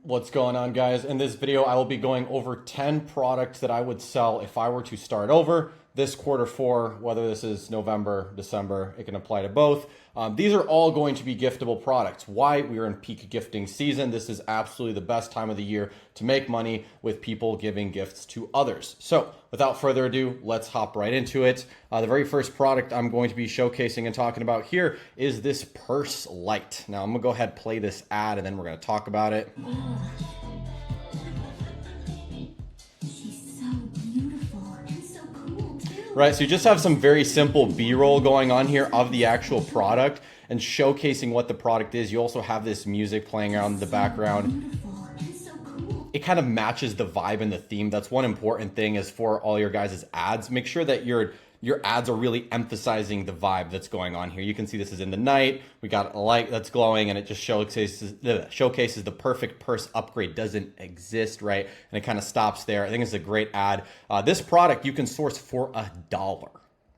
What's going on, guys? In this video, I will be going over 10 products that I would sell if I were to start over this quarter four, whether this is November, December, it can apply to both. These are all going to be giftable products. Why? We are in peak gifting season. This is absolutely the best time of the year to make money with people giving gifts to others. So without further ado, let's hop right into it. The very first product I'm going to be showcasing and talking about here is this purse light. Now I'm gonna go ahead and play this ad and then we're gonna talk about it. Right, so you just have some very simple B-roll going on here of the actual product and showcasing what the product is. You also have this music playing around in the background. It kind of matches the vibe and the theme. That's one important thing is for all your guys' ads. Make sure that your ads are really emphasizing the vibe that's going on here. You can see this is in the night. We got a light that's glowing and it just showcases the perfect purse upgrade doesn't exist, right? And it kind of stops there. I think it's a great ad. This product you can source for $1,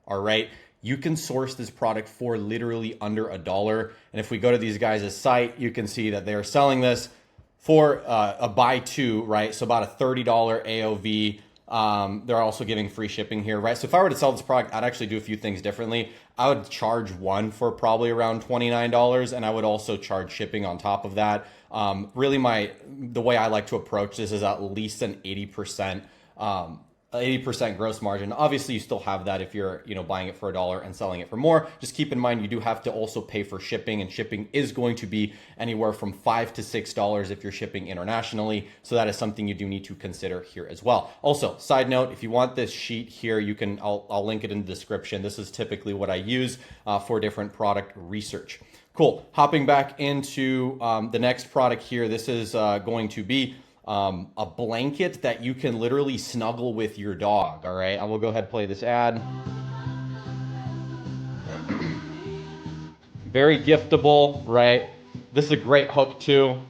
all right? You can source this product for literally under $1. And if we go to these guys' site, you can see that they're selling this for a buy two, right? So about a $30 AOV. They're also giving free shipping here, right? So if I were to sell this product, I'd actually do a few things differently. I would charge one for probably around $29, and I would also charge shipping on top of that. Really, the way I like to approach this is at least an 80% gross margin. Obviously, you still have that if you're buying it for $1 and selling it for more. Just keep in mind you do have to also pay for shipping, and shipping is going to be anywhere from $5 to $6 if you're shipping internationally. So that is something you do need to consider here as well. Also, side note, if you want this sheet here, I'll link it in the description. This is typically what I use for different product research. Cool. Hopping back into the next product here. This is going to be a blanket that you can literally snuggle with your dog. All right, I will go ahead and play this ad. Very giftable, right? This is a great hook too.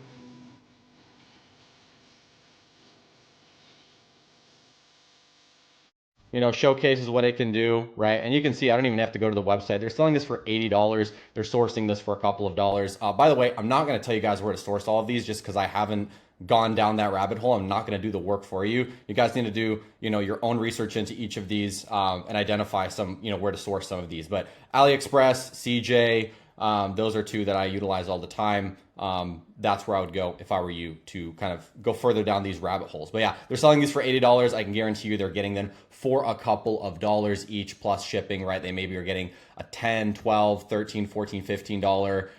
Showcases what it can do, right? And you can see I don't even have to go to the website. They're selling this for $80. They're sourcing this for a couple of dollars. By the way, I'm not going to tell you guys where to source all of these just because I haven't gone down that rabbit hole. I'm not going to do the work for you. You guys need to do, your own research into each of these and identify some, where to source some of these. But AliExpress, CJ, those are two that I utilize all the time. That's where I would go if I were you to kind of go further down these rabbit holes. But yeah, they're selling these for $80. I can guarantee you they're getting them for a couple of dollars each plus shipping, right? They maybe are getting a $10, $12, $13, $14, $15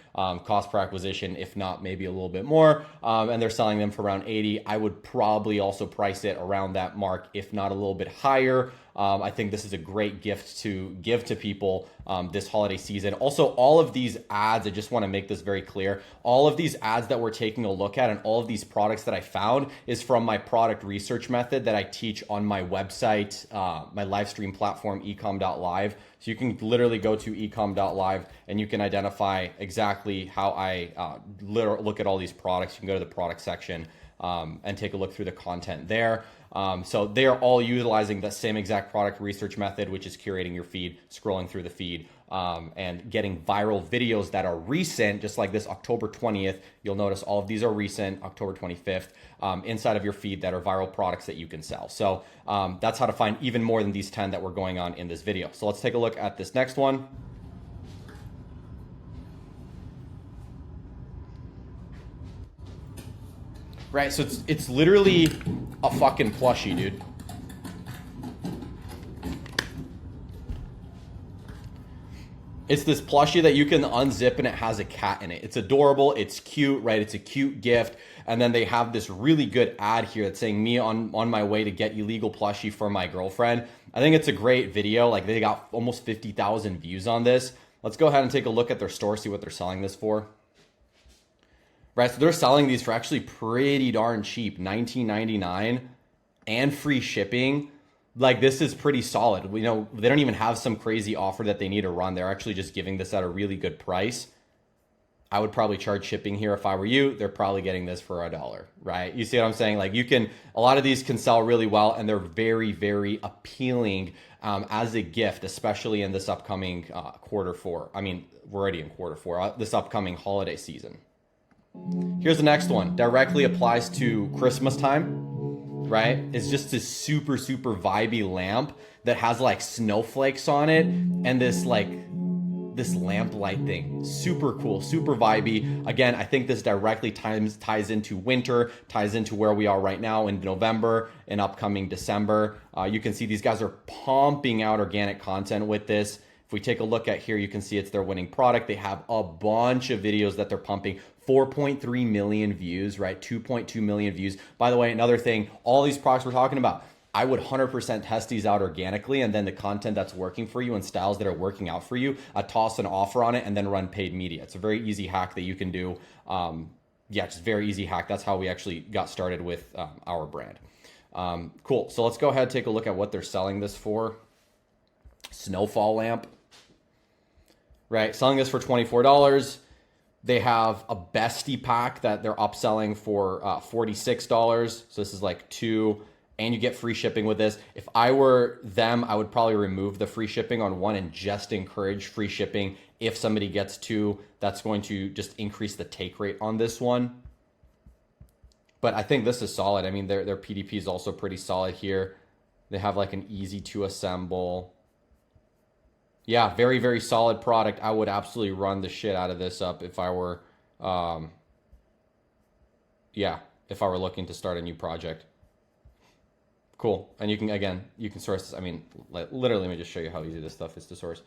cost per acquisition, if not maybe a little bit more. And they're selling them for around $80. I would probably also price it around that mark, if not a little bit higher. I think this is a great gift to give to people this holiday season. Also, all of these ads, I just want to make this very clear. All of these ads that we're taking a look at and all of these products that I found is from my product research method that I teach on my website, my live stream platform, ecom.live. So you can literally go to ecom.live and you can identify exactly how I look at all these products. You can go to the product section and take a look through the content there. So they are all utilizing the same exact product research method, which is curating your feed, scrolling through the feed, and getting viral videos that are recent, just like this October 20th. You'll notice all of these are recent, October 25th, inside of your feed that are viral products that you can sell. So that's how to find even more than these 10 that we're going on in this video. So let's take a look at this next one. Right, so it's literally a fucking plushie, dude. It's this plushie that you can unzip and it has a cat in it. It's adorable, it's cute, right? It's a cute gift. And then they have this really good ad here that's saying me on my way to get illegal plushie for my girlfriend. I think it's a great video. Like they got almost 50,000 views on this. Let's go ahead and take a look at their store, see what they're selling this for. Right, so they're selling these for actually pretty darn cheap, $19.99 and free shipping. Like this is pretty solid. They don't even have some crazy offer that they need to run. They're actually just giving this at a really good price. I would probably charge shipping here if I were you. They're probably getting this for $1, right? You see what I'm saying? Like a lot of these can sell really well and they're very, very appealing as a gift, especially in this upcoming quarter four. I mean, we're already in quarter four, this upcoming holiday season. Here's the next one. Directly applies to Christmas time, right? It's just this super, super vibey lamp that has like snowflakes on it and this like this lamp light thing. Super cool, super vibey. Again, I think this directly ties into winter, ties into where we are right now in November and upcoming December. You can see these guys are pumping out organic content with this. If we take a look at here, you can see it's their winning product. They have a bunch of videos that they're pumping. 4.3 million views, right? 2.2 million views. By the way, another thing, all these products we're talking about, I would 100% test these out organically, and then the content that's working for you and styles that are working out for you, I toss an offer on it and then run paid media. It's a very easy hack that you can do. Yeah, just very easy hack. That's how we actually got started with our brand. Cool. So let's go ahead and take a look at what they're selling this for. Snowfall lamp, right? Selling this for $24. They have a bestie pack that they're upselling for $46. So this is like two, and you get free shipping with this. If I were them, I would probably remove the free shipping on one and just encourage free shipping. If somebody gets two, that's going to just increase the take rate on this one. But I think this is solid. I mean, their PDP is also pretty solid here. They have like an easy to assemble. Yeah, very, very solid product. I would absolutely run the shit out of this up if I were, if I were looking to start a new project. Cool. And you can, again, you can source this. I mean, literally, let me just show you how easy this stuff is to source.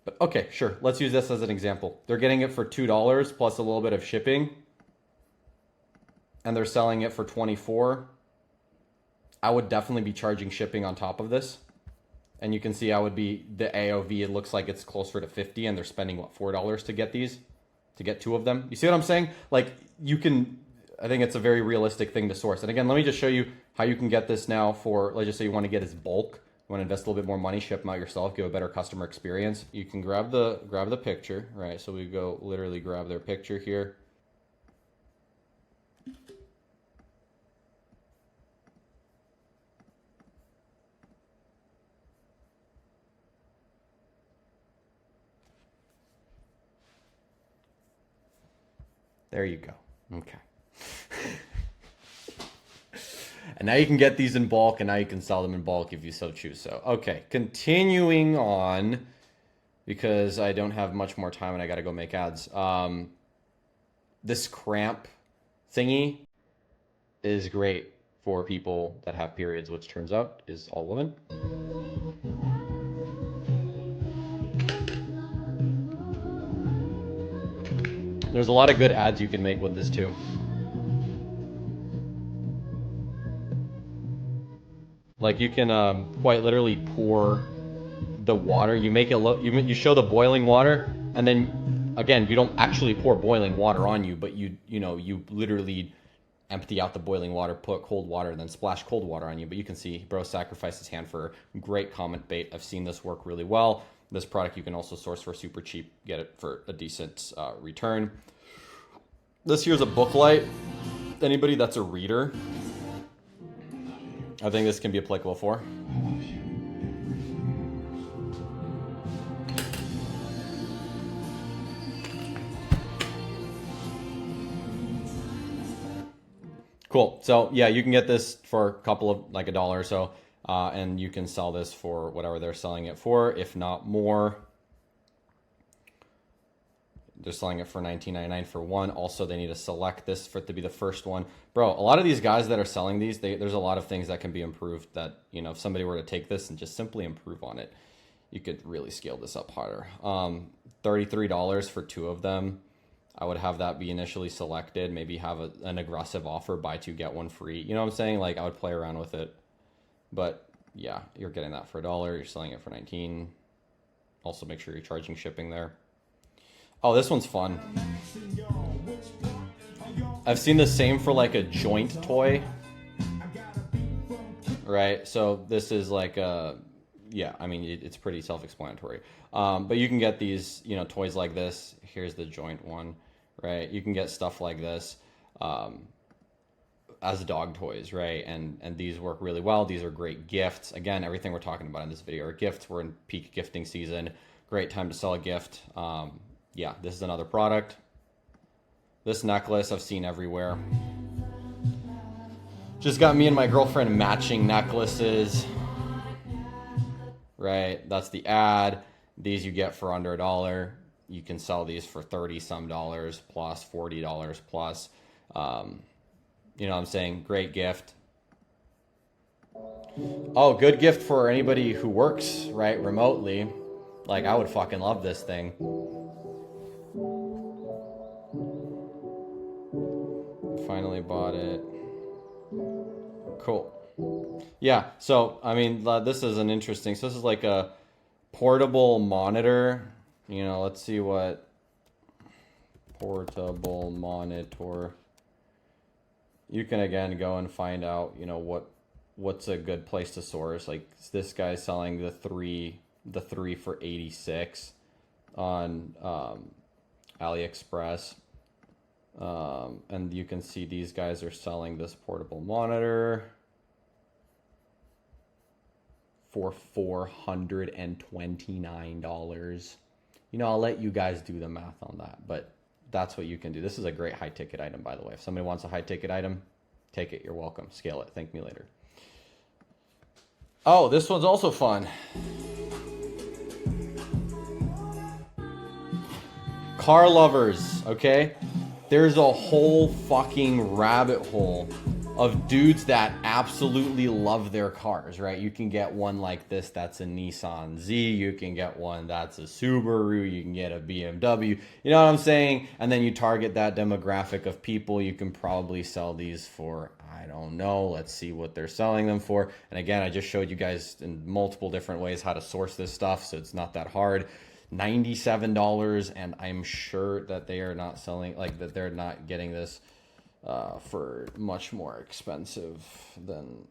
But okay, sure. Let's use this as an example. They're getting it for $2 plus a little bit of shipping, and they're selling it for $24. I would definitely be charging shipping on top of this. And you can see I would be, the AOV, it looks like it's closer to 50, and they're spending, what, $4 to get these, to get two of them. You see what I'm saying? Like, you can, I think it's a very realistic thing to source. And again, let me just show you how you can get this now for, let's just say you want to get as bulk, you want to invest a little bit more money, ship them out yourself, give a better customer experience. You can grab the picture, right? So we go literally grab their picture here. There you go. Okay. And now you can get these in bulk, and now you can sell them in bulk if you so choose. So, okay, continuing on, because I don't have much more time and I got to go make ads. This Cramp thingy is great for people that have periods, which turns out is all women. There's a lot of good ads you can make with this too. Like you can quite literally pour the water. You make it look, you show the boiling water, and then again, you don't actually pour boiling water on you, but you literally empty out the boiling water, put cold water, and then splash cold water on you. But you can see bro sacrificed his hand for great comment bait. I've seen this work really well. This product you can also source for super cheap, get it for a decent return. This here's a book light. Anybody that's a reader, I think this can be applicable for. Cool. So yeah, you can get this for a couple of, like $1 or so, and you can sell this for whatever they're selling it for, if not more. They're selling it for $19.99 for one. Also, they need to select this for it to be the first one. Bro, a lot of these guys that are selling these, there's a lot of things that can be improved that, if somebody were to take this and just simply improve on it, you could really scale this up harder. $33 for two of them. I would have that be initially selected, maybe have an aggressive offer, buy two, get one free. You know what I'm saying? Like, I would play around with it. But yeah, you're getting that for $1. You're selling it for $19. Also, make sure you're charging shipping there. Oh, this one's fun. I've seen the same for like a joint toy. Right? So this is like a, yeah, I mean, it's pretty self-explanatory. But you can get these, toys like this. Here's the joint one, right? You can get stuff like this. as dog toys, right? And these work really well. These are great gifts. Again, everything we're talking about in this video are gifts. We're in peak gifting season. Great time to sell a gift. Yeah, this is another product. This necklace I've seen everywhere. Just got me and my girlfriend matching necklaces. Right, that's the ad. These you get for under $1. You can sell these for 30 some dollars plus, $40 plus. You know what I'm saying? Great gift. Oh, good gift for anybody who works, right, remotely. Like, I would fucking love this thing. Finally bought it. Cool. Yeah, so, I mean, this is an interesting... So this is like a portable monitor. You know, let's see what... Portable monitor... You can, again, go and find out, you know, what's a good place to source. Like, this guy's selling the three for 86 on AliExpress. And you can see these guys are selling this portable monitor for $429. You know, I'll let you guys do the math on that, but that's what you can do. This is a great high ticket item, by the way. If somebody wants a high ticket item, take it. You're welcome. Scale it. Thank me later. Oh, this one's also fun. Car lovers, okay? There's a whole fucking rabbit hole of dudes that absolutely love their cars, right? You can get one like this that's a Nissan Z. You can get one that's a Subaru. You can get a BMW. You know what I'm saying? And then you target that demographic of people. You can probably sell these for, I don't know. Let's see what they're selling them for. And again, I just showed you guys in multiple different ways how to source this stuff, so it's not that hard. $97, and I'm sure that they are not selling, like, that they're not getting this for much more expensive than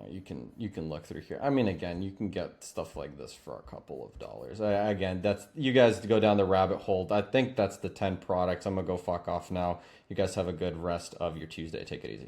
you can look through here. I mean, again, you can get stuff like this for a couple of dollars. Again, that's, you guys go down the rabbit hole. I think that's the 10 products. I'm gonna go fuck off now. You guys have a good rest of your Tuesday. Take it easy.